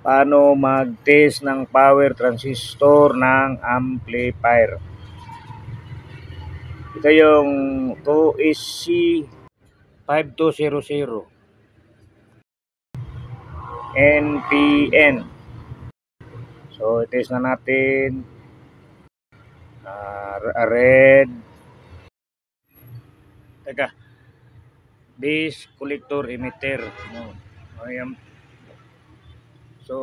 Paano mag-test ng power transistor ng amplifier. Ito yung 2SC5200 NPN. So, i-test na natin. Red. Teka. Base collector emitter. Ayan. So,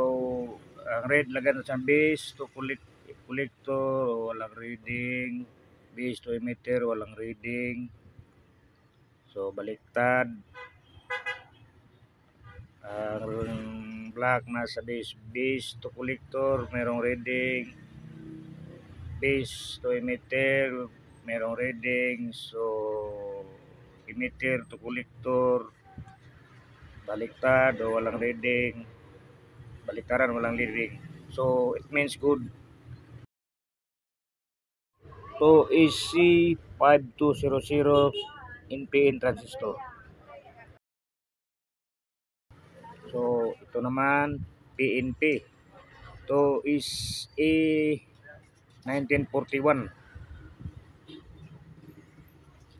ang red lagyan sa base to collector, walang reading. Base to emitter, walang reading. So, baliktad. Ang black nasa base to collector, merong reading. Base to emitter, merong reading. So, emitter to collector, baliktad o walang reading. Baliktaran, walang reading. So, it means good. So, AC5200 NPN transistor. So, ito naman, PNP. Ito is A1941.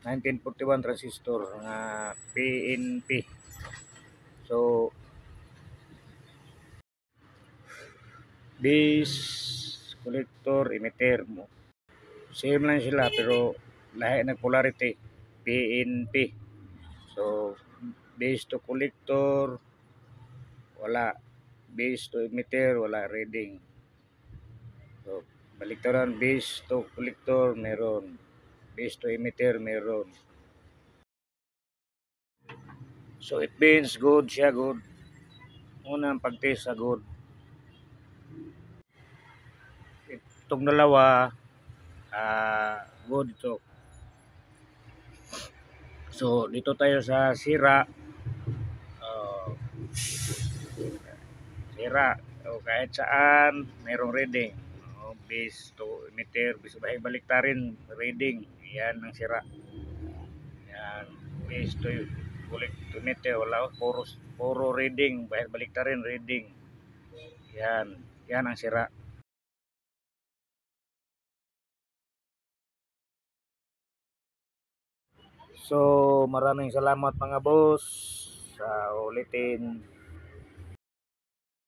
1941 transistor na PNP. So, base, collector, emitter mo. Same lang sila pero lahi ng polarity. PNP. So, base to collector, wala. Base to emitter, wala reading. So, baliktaran, base to collector, meron. Base to emitter, meron. So, it means good siya, good. Unang pag-test sa good. Itong dalawa, good ito. So, dito tayo sa sira. Sira. O kahit saan, merong reading. Base to emitter, base baliktarin, reading. Yan ang sira. Yan. Base to emitter, wala. Puro reading. Baliktarin, reading. Yan. Yan ang sira. So, maraming salamat mga boss sa ulitin.